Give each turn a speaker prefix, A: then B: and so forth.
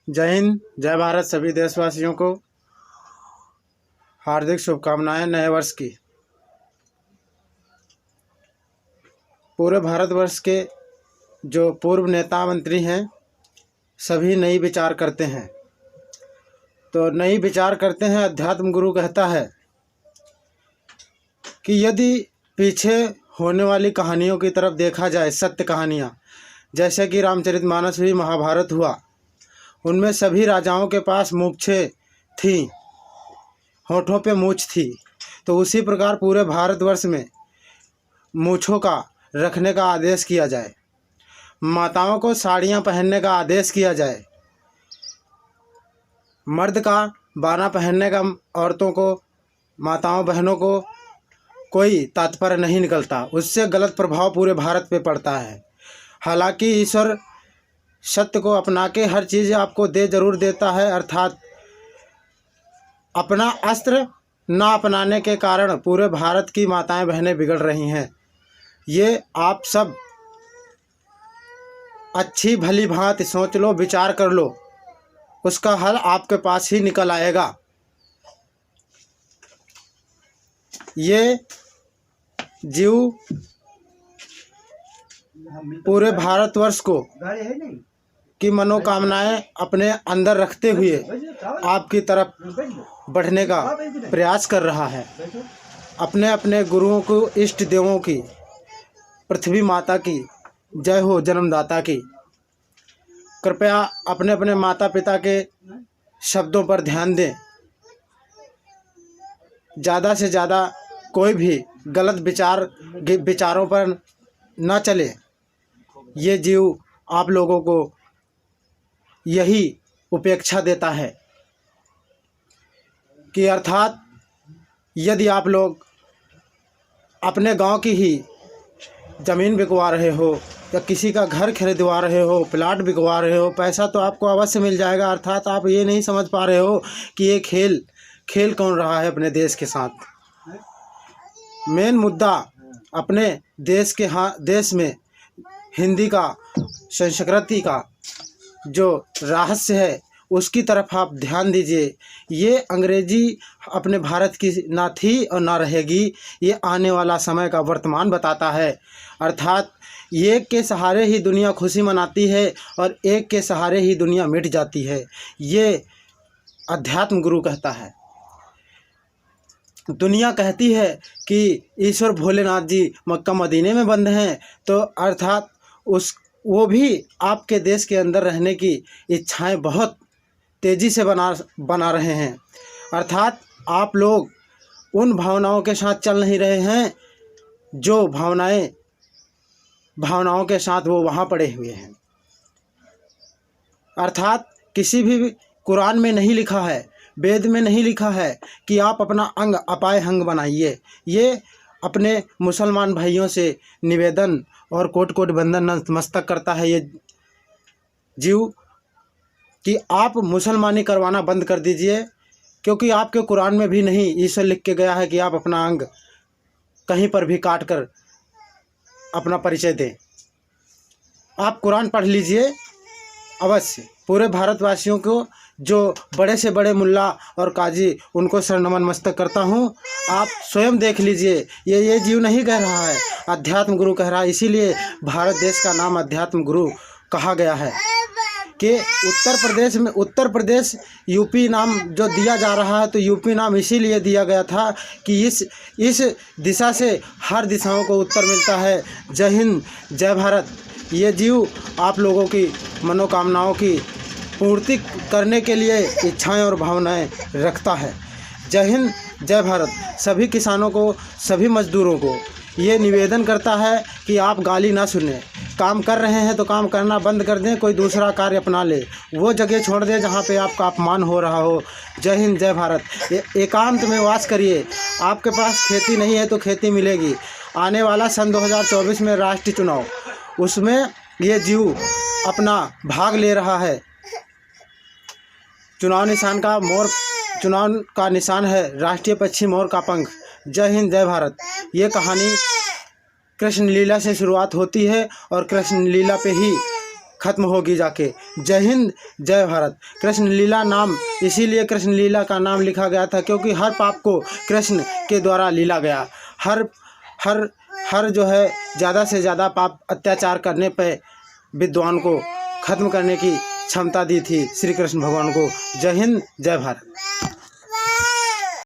A: जय हिंद, जय भारत। सभी देशवासियों को हार्दिक शुभकामनाएं नए वर्ष की। पूरे भारतवर्ष के जो पूर्व नेता मंत्री हैं सभी नई विचार करते हैं, तो नई विचार करते हैं। अध्यात्म गुरु कहता है कि यदि पीछे होने वाली कहानियों की तरफ देखा जाए, सत्य कहानियाँ, जैसे कि रामचरितमानस हुई, महाभारत हुआ, उनमें सभी राजाओं के पास मूंछें थीं, होठों पे मूंछ थी। तो उसी प्रकार पूरे भारतवर्ष में मूंछों का रखने का आदेश किया जाए, माताओं को साड़ियाँ पहनने का आदेश किया जाए, मर्द का बाना पहनने का औरतों को, माताओं बहनों को कोई तात्पर्य नहीं निकलता। उससे गलत प्रभाव पूरे भारत पे पड़ता है। हालांकि ईश्वर सत्य को अपना के हर चीज़ आपको जरूर देता है, अर्थात अपना अस्त्र ना अपनाने के कारण पूरे भारत की माताएं बहनें बिगड़ रही हैं। ये आप सब अच्छी भली भांति सोच लो, विचार कर लो, उसका हल आपके पास ही निकल आएगा। ये जीव पूरे भारतवर्ष को की मनोकामनाएं अपने अंदर रखते हुए आपकी तरफ बढ़ने का प्रयास कर रहा है। अपने अपने गुरुओं को, इष्ट देवों की, पृथ्वी माता की जय हो, जन्मदाता की। कृपया अपने अपने माता पिता के शब्दों पर ध्यान दें। ज़्यादा से ज़्यादा कोई भी गलत विचारों पर न चले। ये जीव आप लोगों को यही उपेक्षा देता है कि अर्थात यदि आप लोग अपने गांव की ही ज़मीन बिकवा रहे हो या किसी का घर खरीदवा रहे हो, प्लाट बिकवा रहे हो, पैसा तो आपको अवश्य मिल जाएगा। अर्थात आप ये नहीं समझ पा रहे हो कि ये खेल कौन रहा है अपने देश के साथ। मेन मुद्दा अपने देश में हिंदी का, संस्कृति का जो रहस्य है उसकी तरफ आप ध्यान दीजिए। ये अंग्रेजी अपने भारत की ना थी और ना रहेगी। ये आने वाला समय का वर्तमान बताता है। अर्थात एक के सहारे ही दुनिया खुशी मनाती है और एक के सहारे ही दुनिया मिट जाती है। ये अध्यात्म गुरु कहता है। दुनिया कहती है कि ईश्वर भोलेनाथ जी मक्का मदीने में बंद हैं, तो अर्थात वो भी आपके देश के अंदर रहने की इच्छाएं बहुत तेज़ी से बना रहे हैं। अर्थात आप लोग उन भावनाओं के साथ चल नहीं रहे हैं जो भावनाओं के साथ वो वहाँ पड़े हुए हैं। अर्थात किसी भी कुरान में नहीं लिखा है, वेद में नहीं लिखा है कि आप अपना अंग अपाय अंग बनाइए। ये अपने मुसलमान भाइयों से निवेदन और कोटि कोटि वंदन नतमस्तक करता है ये जीव कि आप मुसलमानी करवाना बंद कर दीजिए, क्योंकि आपके कुरान में भी नहीं ईश्वर लिख के गया है कि आप अपना अंग कहीं पर भी काट कर अपना परिचय दें। आप कुरान पढ़ लीजिए अवश्य। पूरे भारतवासियों को, जो बड़े से बड़े मुल्ला और काजी, उनको सर नमन मस्तक करता हूँ। आप स्वयं देख लीजिए, ये जीव नहीं कह रहा है, अध्यात्म गुरु कह रहा है। इसीलिए भारत देश का नाम अध्यात्म गुरु कहा गया है कि उत्तर प्रदेश यूपी नाम जो दिया जा रहा है, तो यूपी नाम इसीलिए दिया गया था कि इस दिशा से हर दिशाओं को उत्तर मिलता है। जय हिंद, जय भारत। ये जीव आप लोगों की मनोकामनाओं की पूर्ति करने के लिए इच्छाएं और भावनाएं रखता है। जय हिंद, जय भारत। सभी किसानों को, सभी मजदूरों को ये निवेदन करता है कि आप गाली ना सुने। काम कर रहे हैं तो काम करना बंद कर दें, कोई दूसरा कार्य अपना ले, वो जगह छोड़ दें जहाँ पे आपका अपमान हो रहा हो। जय हिंद, जय भारत। एकांत में वास करिए। आपके पास खेती नहीं है तो खेती मिलेगी। आने वाला सन 2024 में राष्ट्रीय चुनाव, उसमें ये जीव अपना भाग ले रहा है। चुनाव का निशान है राष्ट्रीय पक्षी मोर का पंख। जय हिंद, जय भारत। ये कहानी कृष्ण लीला से शुरुआत होती है और कृष्ण लीला पे ही खत्म होगी जाके। जय हिंद, जय भारत। कृष्ण लीला नाम इसीलिए कृष्ण लीला का नाम लिखा गया था क्योंकि हर पाप को कृष्ण के द्वारा लीला गया। हर जो है ज़्यादा से ज़्यादा पाप अत्याचार करने पे विद्वान को खत्म करने की क्षमता दी थी श्री कृष्ण भगवान को। जय हिंद, जय भारत।